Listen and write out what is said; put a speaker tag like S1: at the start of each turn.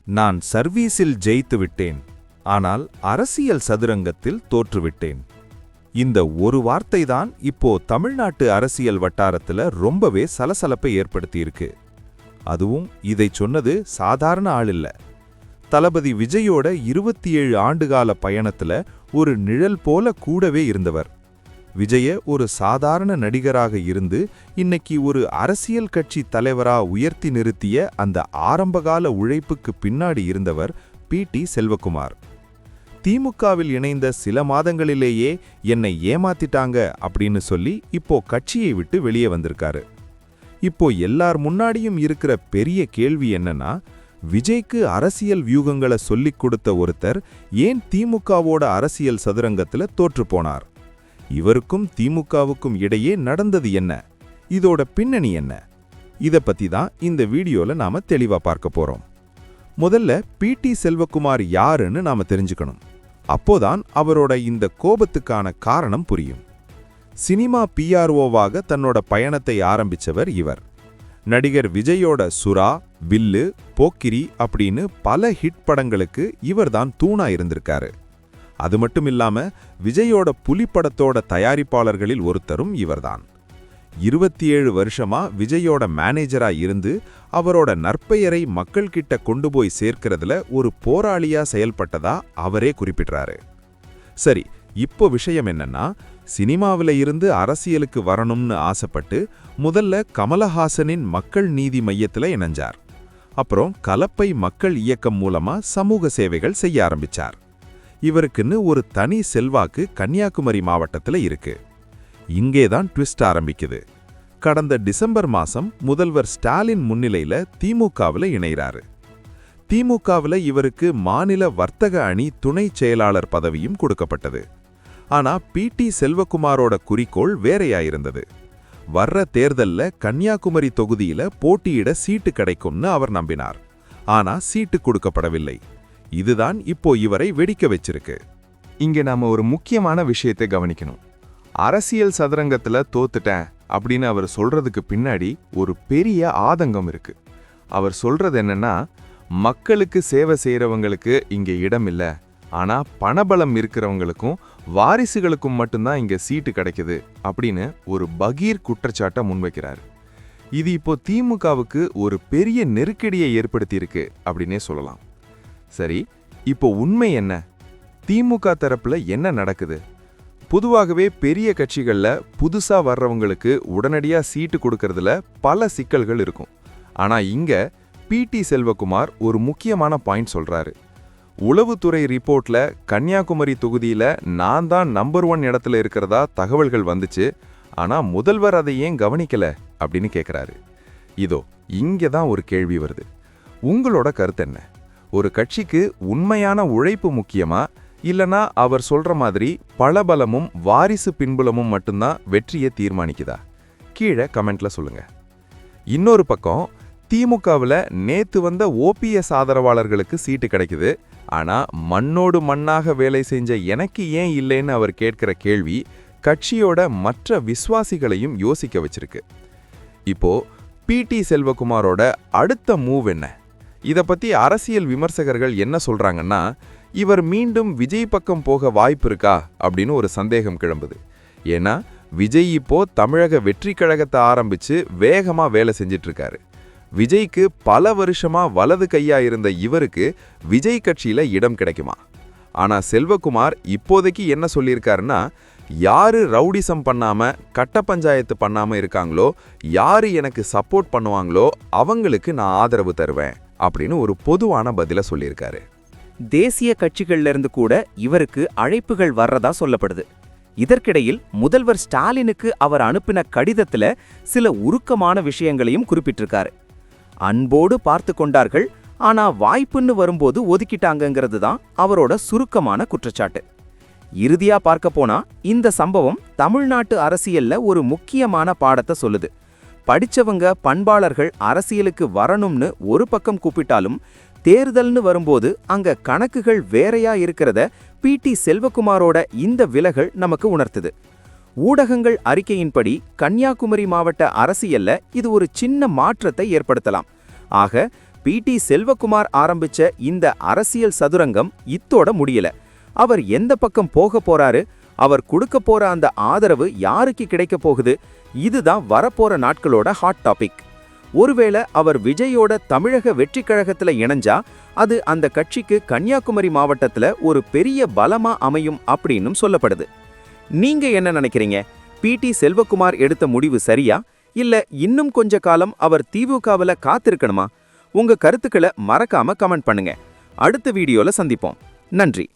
S1: நான் சர்வீஸில் ஜெயித்து விட்டேன், ஆனால் அரசியல் சதுரங்கத்தில் தோற்றுவிட்டேன். இந்த ஒரு வார்த்தைதான் இப்போ தமிழ்நாட்டு அரசியல் வட்டாரத்துல ரொம்பவே சலசலப்பை ஏற்படுத்தியிருக்கு. அதுவும் இதை சொன்னது சாதாரண ஆள் இல்ல. தளபதி விஜயோட 27 ஆண்டுகால பயணத்துல ஒரு நிழல் போல கூடவே இருந்தவர். விஜய ஒரு சாதாரண நடிகராக இருந்து இன்னைக்கு ஒரு அரசியல் கட்சி தலைவரா உயர்த்தி நிறுத்திய அந்த ஆரம்பகால உழைப்புக்கு பின்னாடி இருந்தவர் பி.டி. செல்வகுமார். திமுகவில் இணைந்த சில மாதங்களிலேயே என்னை ஏமாத்திட்டாங்க அப்படின்னு சொல்லி இப்போ கட்சியை விட்டு வெளியே வந்திருக்காரு. இப்போ எல்லார் முன்னாடியும் இருக்கிற பெரிய கேள்வி என்னன்னா, விஜய்க்கு அரசியல் வியூகங்களை சொல்லிக் கொடுத்த ஒருத்தர் ஏன் திமுகவோட அரசியல் சதுரங்கத்துல தோற்று போனார்? இவருக்கும் திமுகவுக்கும் இடையே நடந்தது என்ன? இதோட பின்னணி என்ன? இத பத்தி தான் இந்த வீடியோல நாம தெளிவா பார்க்க போறோம். முதல்ல பி.டி. செல்வகுமார் யாருன்னு நாம தெரிஞ்சுக்கணும். அப்போதான் அவரோட இந்த கோபத்துக்கான காரணம் புரியும். சினிமா பிஆர்ஓவாக தன்னோட பயணத்தை ஆரம்பிச்சவர் இவர். நடிகர் விஜயோட சுறா, வில்லு, போக்கிரி அப்படின்னு பல ஹிட் படங்களுக்கு இவர்தான் தூணா இருந்திருக்காரு. அது மட்டும் இல்லாம விஜயோட புலி படத்தோட தயாரிப்பாளர்களில் ஒருத்தரும் இவர்தான். 27 வருஷமா விஜயோட மேனேஜரா இருந்து அவரோட நற்பெயரை மக்கள் கிட்ட கொண்டு போய் சேர்க்கிறதுல ஒரு போராளியா செயல்பட்டதா அவரே குறிப்பிடுறாரு. சரி, இப்போ விஷயம் என்னன்னா, சினிமாவில இருந்து அரசியலுக்கு வரணும்னு ஆசைப்பட்டு முதல்ல கமலஹாசனின் மக்கள் நீதி மையத்துல இணைஞ்சார். அப்புறம் கலப்பை மக்கள் இயக்கம் மூலமா சமூக சேவைகள் செய்ய ஆரம்பிச்சார். இவருக்குன்னு ஒரு தனி செல்வாக்கு கன்னியாகுமரி மாவட்டத்துல இருக்கு. இங்கேதான் ட்விஸ்ட் ஆரம்பிக்குது. கடந்த டிசம்பர் மாசம் முதல்வர் ஸ்டாலின் முன்னிலையில திமுகவில் இணைகிறாரு. திமுகவில் இவருக்கு மாநில வர்த்தக அணி துணை செயலாளர் பதவியும் கொடுக்கப்பட்டது. ஆனா பி.டி. செல்வகுமாரோட குறிக்கோள் வேறையாயிருந்தது. வர்ற தேர்தல்ல கன்னியாகுமரி தொகுதியில போட்டியிட சீட்டு கிடைக்கும்னு அவர் நம்பினார். ஆனா சீட்டு கொடுக்கப்படவில்லை. இதுதான் இப்போ இவரை வெடிக்க வச்சிருக்கு.
S2: இங்க நாம ஒரு முக்கியமான விஷயத்தை கவனிக்கணும். அரசியல் சதுரங்கத்துல தோத்துட்டேன் அப்படின்னு அவர் சொல்றதுக்கு பின்னாடி ஒரு பெரிய ஆதங்கம் இருக்கு. அவர் சொல்றது என்னன்னா, மக்களுக்கு சேவை செய்யறவங்களுக்கு இங்க இடம் இல்ல, ஆனா பணபலம் இருக்கிறவங்களுக்கும் வாரிசுகளுக்கும் மட்டும்தான் இங்க சீட்டு கிடைக்குது அப்படின்னு ஒரு பகீர் குற்றச்சாட்டை முன்வைக்கிறார். இது இப்போ திமுகவுக்கு ஒரு பெரிய நெருக்கடியை ஏற்படுத்தியிருக்கு அப்படின்னே சொல்லலாம். சரி, இப்போ உண்மை என்ன? திமுக தரப்புல என்ன நடக்குது? பொதுவாகவே பெரிய கட்சிகள்ல புதுசா வர்றவங்களுக்கு உடனடியா சீட்டு கொடுக்கறதுல பல சிக்கல்கள் இருக்கும். ஆனா இங்க பி.டி. செல்வகுமார் ஒரு முக்கியமான பாயிண்ட் சொல்றாரு. உளவுத்துறை ரிப்போர்ட்ல கன்னியாகுமரி தொகுதியில நான் தான் நம்பர் 1 இடத்துல இருக்கிறதா தகவல்கள் வந்துச்சு, ஆனா முதல்வர் அதை ஏன் கவனிக்கல அப்படின்னு கேட்கிறாரு. இதோ இங்கதான் ஒரு கேள்வி வருது. உங்களோட கருத்து என்ன? ஒரு கட்சிக்கு உண்மையான உழைப்பு முக்கியமா, இல்லனா அவர் சொல்ற மாதிரி பலபலமும் வாரிசு பின்புலமும் மட்டும்தான் வெற்றியை தீர்மானிக்குதா? கீழே கமெண்ட்ல சொல்லுங்க. இன்னொரு பக்கம், திமுகவில் நேத்து வந்த ஓபிஎஸ் ஆதரவாளர்களுக்கு சீட்டு கிடைக்குது, ஆனா மண்ணோடு மண்ணாக வேலை செஞ்ச எனக்கு ஏன் இல்லைன்னு அவர் கேட்கிற கேள்வி கட்சியோட மற்ற விசுவாசிகளையும் யோசிக்க வச்சிருக்கு. இப்போ பி.டி. செல்வகுமாரோட அடுத்த மூவ் என்ன? இத பத்தி அரசியல் விமர்சகர்கள் என்ன சொல்றாங்கன்னா, இவர் மீண்டும் விஜய் பக்கம் போக வாய்ப்பு இருக்கா அப்படின்னு ஒரு சந்தேகம் கிளம்புது. ஏன்னா விஜய் இப்போ தமிழக வெற்றி கழகத்தை ஆரம்பிச்சு வேகமா வேலை செஞ்சிட்டு இருக்காரு. விஜய்க்கு பல வருஷமா வலது கையா இருந்த இவருக்கு விஜய் கட்சியில இடம் கிடைக்குமா? ஆனா செல்வகுமார் இப்போதைக்கு என்ன சொல்லியிருக்காருன்னா, யாரு ரவுடிசம் பண்ணாம கட்ட பஞ்சாயத்து பண்ணாம இருக்காங்களோ, யாரு எனக்கு சப்போர்ட் பண்ணுவாங்களோ அவங்களுக்கு நான் ஆதரவு தருவேன் அப்படின்னு ஒரு பொதுவான பதில சொல்லியிருக்காரு.
S3: தேசிய கட்சிகள்ல இருந்து கூட இவருக்கு அழைப்புகள் வர்றதா சொல்லப்படுது. இதற்கிடையில் முதல்வர் ஸ்டாலினுக்கு அவர் அனுப்பின கடிதத்துல சில உருக்கமான விஷயங்களையும் குறிப்பிட்டிருக்காரு. அன்போடு பார்த்து கொண்டார்கள், ஆனா வாய்ப்புன்னு வரும்போது ஒதுக்கிட்டாங்கிறது தான் அவரோட சுருக்கமான குற்றச்சாட்டு. இறுதியா பார்க்க போனா இந்த சம்பவம் தமிழ்நாட்டு அரசியல்ல ஒரு முக்கியமான பாடத்தை சொல்லுது. படிச்சவங்க பண்பாளர்கள் அரசியலுக்கு வரணும்னு ஒரு பக்கம் கூப்பிட்டாலும் தேர்தல்னு வரும்போது அங்க கணக்குகள் வேறையா இருக்கிறத பி.டி. செல்வகுமாரோட இந்த விலகல் நமக்கு உணர்த்துது. ஊடகங்கள் அறிக்கையின்படி கன்னியாகுமரி மாவட்ட அரசியல்ல இது ஒரு சின்ன மாற்றத்தை ஏற்படுத்தலாம். ஆக பிடி செல்வகுமார் ஆரம்பிச்ச இந்த அரசியல் சதுரங்கம் இத்தோட முடியல. அவர் எந்த பக்கம் போக போறாரு, அவர் கொடுக்க போற அந்த ஆதரவு யாருக்கு கிடைக்க போகுது, இதுதான் வரப்போற நாட்களோட ஹாட் டாபிக். ஒருவேளை அவர் விஜயோட தமிழக வெற்றி கழகத்துல இணைஞ்சா அது அந்த கட்சிக்கு கன்னியாகுமரி மாவட்டத்துல ஒரு பெரிய பலமா அமையும் அப்படின்னும் சொல்லப்படுது. நீங்க என்ன நினைக்கிறீங்க? பிடி செல்வகுமார் எடுத்த முடிவு சரியா, இல்ல இன்னும் கொஞ்ச காலம் அவர் திமுகவுல காத்திருக்கணுமா? உங்க கருத்துக்களை மறக்காம கமெண்ட் பண்ணுங்க. அடுத்த வீடியோல சந்திப்போம். நன்றி.